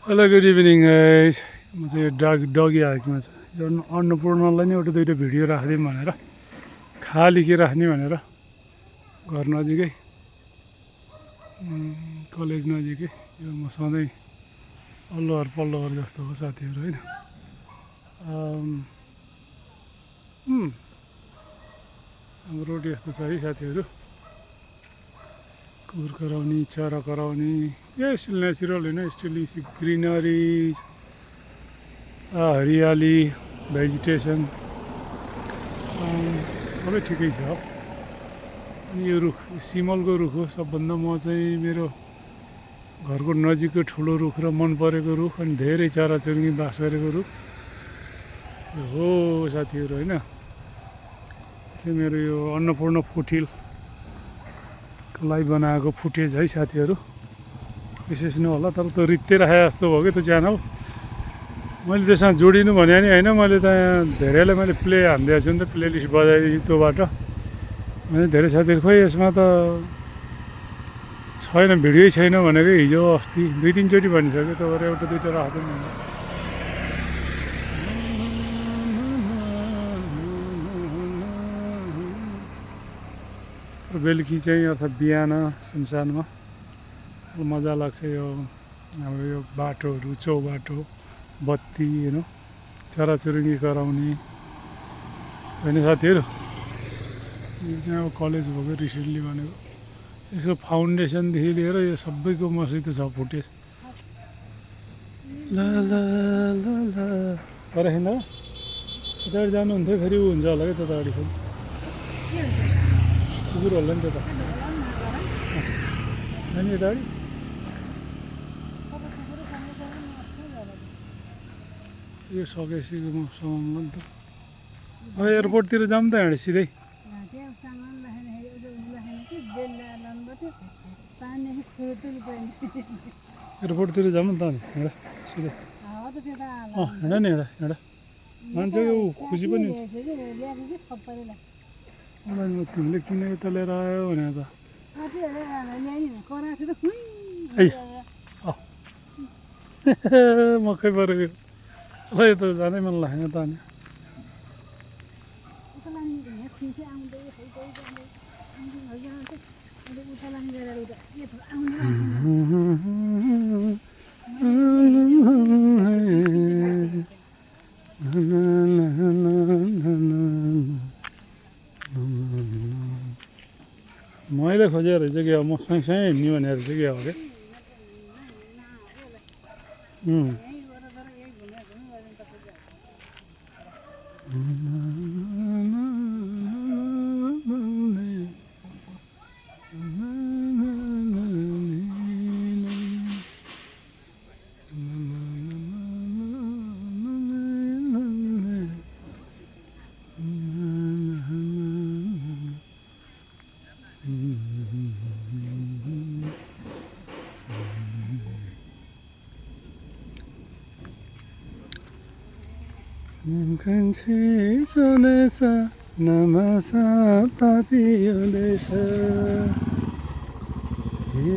hello good evening guys म चाहिँ यो डगी हाइकमा छु यो अन्नपूर्णलाई नि एउटा दुईवटा भिडियो राखिदिउँ भनेर खाली के राख्ने भनेर घर नजिकै कलेज नजिकै यो म सधैँ अल्लोहर पल्लोहर जस्तो हो साथीहरू होइन हाम्रो रोड यस्तो छ है साथीहरू कुकुर कराउने चरा कराउने यो स्टिल नेचुरल होइन स्टिल ग्रिनरी हरियाली भेजिटेसन सबै ठिकै छ अनि यो रुख सिमलको रुख हो सबभन्दा म चाहिँ मेरो घरको नजिकको ठुलो रुख र मन परेको रुख अनि धेरै चराचुरुङ्गी बास गरेको रुख हो साथीहरू होइन चाहिँ मेरो यो अन्नपूर्ण फुटहिलको लागि बनाएको फुटेज है साथीहरू विशेष नहोला तर त्यो रित्तै राखे जस्तो भयो कि त्यो च्यानल मैले त्यसमा जोडिनु भने नि होइन मैले त धेरैलाई मैले प्ले हानिदिएको छु नि त प्लेलिस्ट बजाइदिएछु त्योबाट अनि धेरै साथीहरू खोइ यसमा त छैन भिडियोै छैन भनेको हिजो अस्ति दुई तिनचोटि भनिसक्यो त्यो भएर एउटा दुइटा राख्दैन बेलुकी चाहिँ अर्थात् बिहान सुनसानमा मजा लाग्छ यो हाम्रो यो बाटोहरू चौबाटो बत्ती होइन चराचुरुङ्गी कराउने होइन साथीहरू यो चाहिँ अब कलेज भएको रिसेन्टली भनेको यसको फाउन्डेसनदेखि लिएर यो सबैको मसित छ फुटेज ल ल ल ल परेन यताबाट जानुहुन्थ्यो फेरि ऊ हुन्छ होला क्या त्यता अगाडि फेरि कुकुर होला नि त्यता अनि यता अगाडि यो सकेपछि म समाउँला नि त अब एयरपोर्टतिर जाऊँ त हिँडे सिधै एयरपोर्टतिर जाऊँ नि त अनि हिँड सिधै हिँड नि हिँड हिँड मान्छेको खुसी पनि हुन्छ मलाई म तिमीले किन यता लिएर आयो भने त मकै परेको ल यो त जानै मन लागेन त अनि मैले खोजेर चाहिँ के हो म सँगसँगै हिँड्ने भनेर चाहिँ के हो क्या कान्छी सोनेछ नमासा पापियोलेछ हे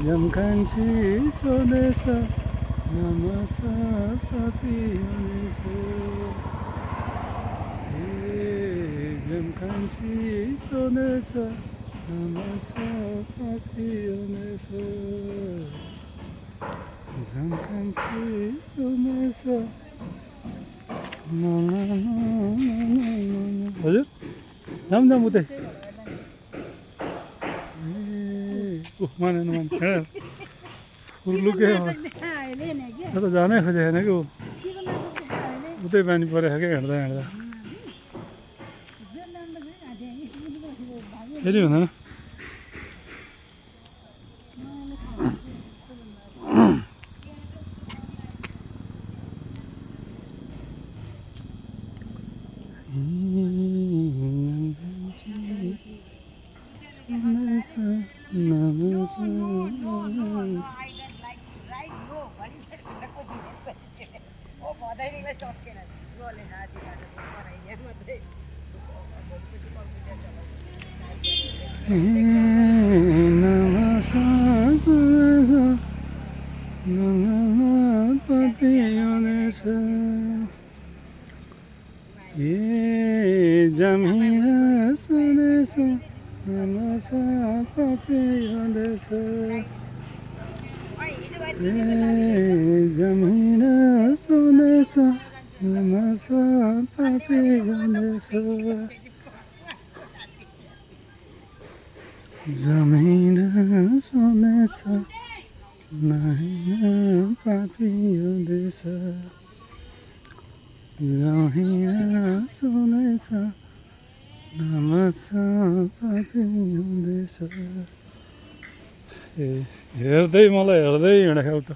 जमकान्छी सोनेछ नमासा पापियोलेछ हे जमकान्छी सोनेछ नमासा पापियोलेछ जमकान्छी सोनेछ हजुर जाऊँ जाऊँ उतै मानेन माने फुर्लुके त जानै खोजेको छैन कि उतै बानी परेको क्या हिँड्दा हिँड्दा फेरि हुँदैन जमिन सुनेछ नमसा पापी हुँदैछ जमिन सुनेछ नमसा पापी हुँदैछ जमिन सुनेछ नैना पापी हुँदैछ जमिन सुनेछ नमसा पापी हुँदैछ ए हेर्दै मलाई हेर्दै हिँडेको त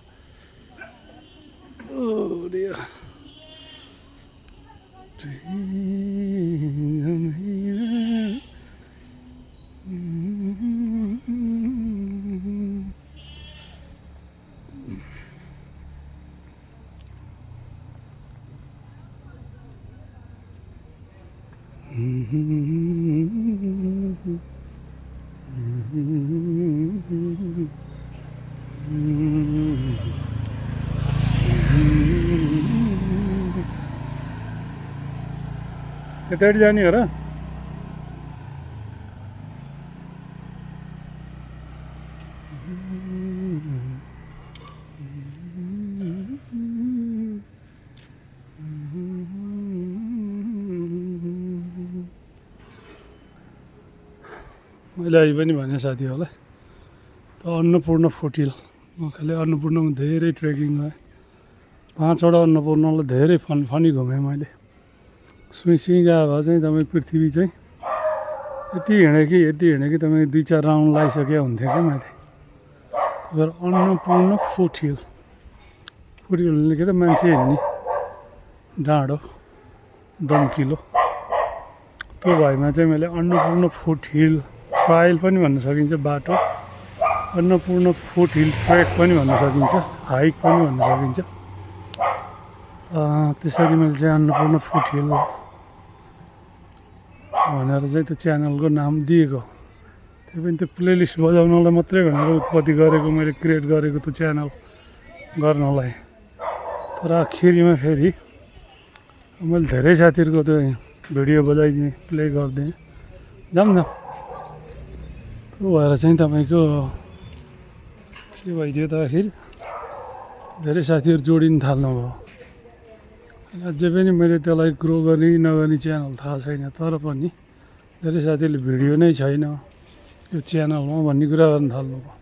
त्यतैबाट जाने हो र मैले अहिले पनि भने साथीहरूलाई त अन्नपूर्ण फुटहिल म खालि अन्नपूर्णमा धेरै ट्रेकिङ गरेँ 5वटा अन्नपूर्णलाई धेरै फनी घुमेँ मैले सुई गएको भए चाहिँ तपाईँ पृथ्वी चाहिँ यति हिँडेँ कि तपाईँ 2-4 राउन्ड लगाइसके हुन्थ्यो क्या मैले तर अन्नपूर्ण फुटहिल भने के त मान्छे हिँड्ने डाँडो दमकिलो त्यो भएमा चाहिँ मैले अन्नपूर्ण फुटहिल ट्रायल पनि भन्न सकिन्छ बाटो अन्नपूर्ण फुटहिल ट्रेक पनि भन्न सकिन्छ हाइक पनि भन्न सकिन्छ त्यसरी मैले चाहिँ अन्नपूर्ण फुटहिल भनेर चाहिँ त्यो च्यानलको नाम दिएको त्यो पनि त्यो प्लेलिस्ट बजाउनलाई मात्रै भनेर उत्पत्ति गरेको मैले क्रिएट गरेको त्यो च्यानल गर्नलाई तर आखिरीमा फेरि मैले धेरै साथीहरूको त्यो भिडियो बजाइदिएँ प्ले गरिदिएँ जाऊँ न त्यो भएर चाहिँ तपाईँको के भइदियो त आखिर धेरै साथीहरू जोडिन थाल्नुभयो अझै पनि मैले त्यसलाई ग्रो गर्ने नगर्ने च्यानल थाहा छैन तर पनि धेरै साथीहरूले भिडियो नै छैन यो च्यानलमा भन्ने कुरा गर्न थाल्नुभयो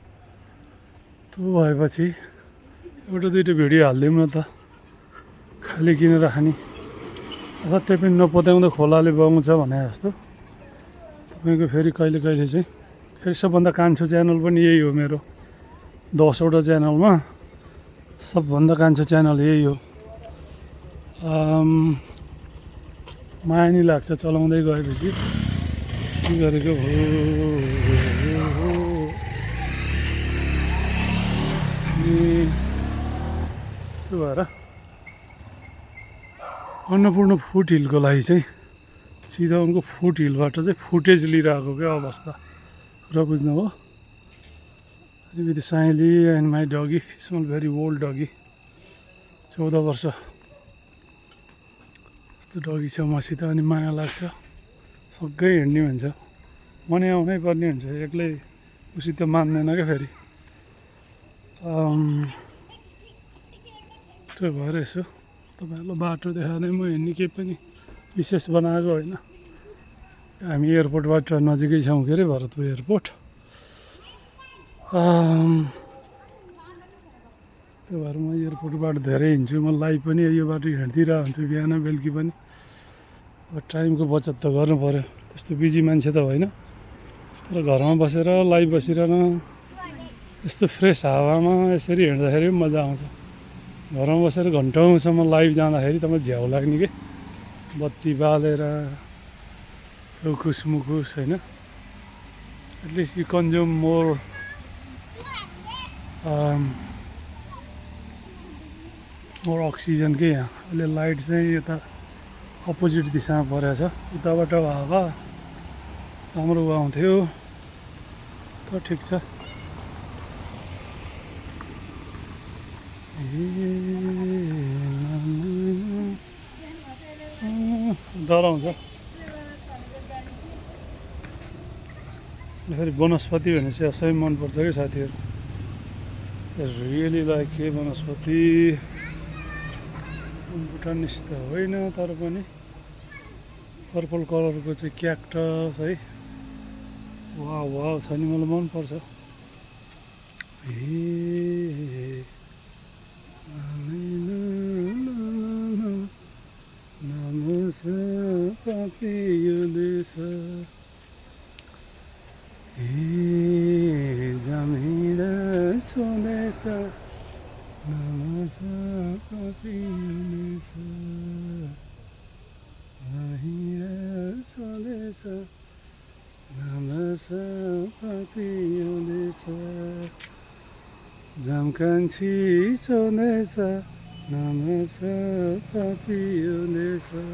त्यो भएपछि एउटा 2टा भिडियो हालिदिउँ न त खालि किन राख्ने अथवा त्यही पनि नपत्याउँदा खोलाले बगाउँछ भने जस्तो तपाईँको फेरि कहिले चाहिँ फेरि सबभन्दा कान्छो च्यानल पनि यही हो मेरो 10वटा च्यानलमा सबभन्दा कान्छो च्यानल यही हो माया नि लाग्छ चलाउँदै गएपछि के गरेको हो त्यो भएर अन्नपूर्ण फुटहिलको लागि चाहिँ सिधा उनको फुटहिलबाट चाहिँ फुटेज लिइरहेको क्या अवस्था र बुझ्नुभयो अलिकति Saili and my doggy small very old doggy 14 वर्ष यस्तो डगी छ मसित अनि माया लाग्छ सँगै हिँड्ने भन्छ मनै आउनै पर्ने हुन्छ एक्लै उसित मान्दैन क्या फेरि त्यो भएर यसो तपाईँहरूलाई बाटो देखाएर म हिँड्ने केही पनि विशेष बनाएको होइन हामी एयरपोर्टबाट नजिकै छौँ के अरे भरतपुर एयरपोर्ट त्यो भएर म एयरपोर्टबाट धेरै हिँड्छु म लाइभ पनि यो बाटो हिँड्दिरहेको हुन्छु बिहान बेलुकी पनि अब टाइमको बचत त गर्नु पऱ्यो त्यस्तो बिजी मान्छे त होइन तर घरमा बसेर लाइभ बसिरहन यस्तो फ्रेस हावामा यसरी हिँड्दाखेरि पनि मजा आउँछ घरमा बसेर घन्टौँसम्म लाइभ जाँदाखेरि तपाईँ झ्याउ लाग्ने के बत्ती बालेर उखुस मुखुस होइन at least you consume more oxygen के यहाँ अहिले लाइट चाहिँ यता अपोजिट दिशामा परेको छ उताबाट हावा राम्रो आउँथ्यो त ठिक छ डराउँछ फेरि वनस्पति भनेपछि असै मनपर्छ कि साथीहरू रियली लाइक के वनस्पति भुटानिस त होइन तर पनि पर्पल कलरको चाहिँ क्याक्टस है वाह वाह छ नि मलाई मनपर्छ Zamkanchi sonesa namasa papionesa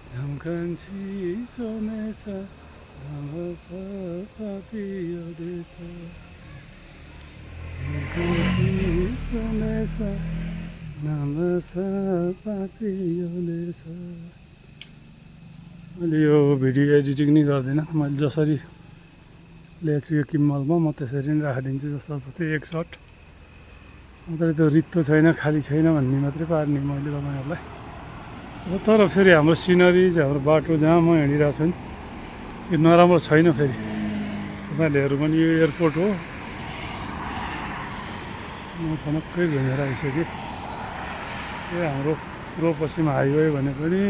Zamkanchi sonesa namasa papionesa Zamkanchi sonesa namasa papionesa मैले यो भिडियो एडिटिङ नै गर्दैन मैले जसरी ल्याएको छु यो किम्मलमा म त्यसरी नै राखिदिन्छु जस्तो त्यही एक सर्ट मात्रै त्यो रित्तो छैन खाली छैन भन्ने मात्रै पार्ने मैले तपाईँहरूलाई तर फेरि हाम्रो सिनरी चाहिँ हाम्रो बाटो जहाँ म हिँडिरहेको छु नि यो नराम्रो छैन फेरि तपाईँहरूले हेर्नु पनि यो एयरपोर्ट हो म ठनक्कै घुमेर आइसकेँ यो हाम्रो पूर्व पश्चिम हाइवे भने पनि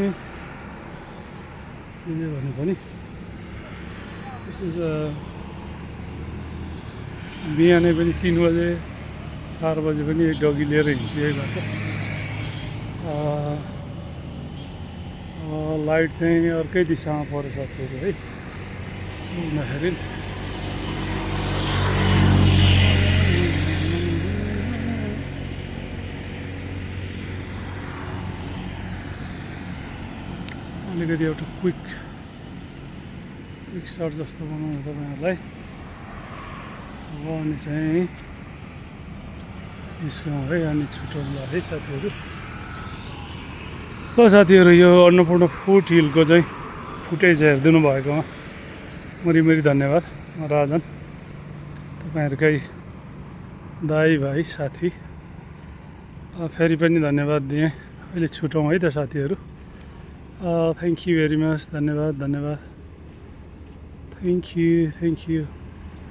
बिहानै पनि 3 बजे 4 बजे पनि एक डगी लिएर हिँड्छु यही बाटो लाइट चाहिँ अर्कै दिशामा पऱ्यो साथीहरू है हुँदाखेरि अलिकति एउटा क्विक सर्ट जस्तो बनाउँछ तपाईँहरूलाई अनि चाहिँ निस्कौँ है अनि छुट्याउँला है साथीहरू ल साथीहरू यो अन्नपूर्ण फुट हिलको चाहिँ फुटेज हेरिदिनु भएकोमा मरी धन्यवाद म राजन तपाईँहरूकै दाइ भाइ साथी फेरि पनि धन्यवाद दिएँ अहिले छुटौँ है त साथीहरू थ्याङ्क यू भेरी मच धन्यवाद थ्याङ्क यू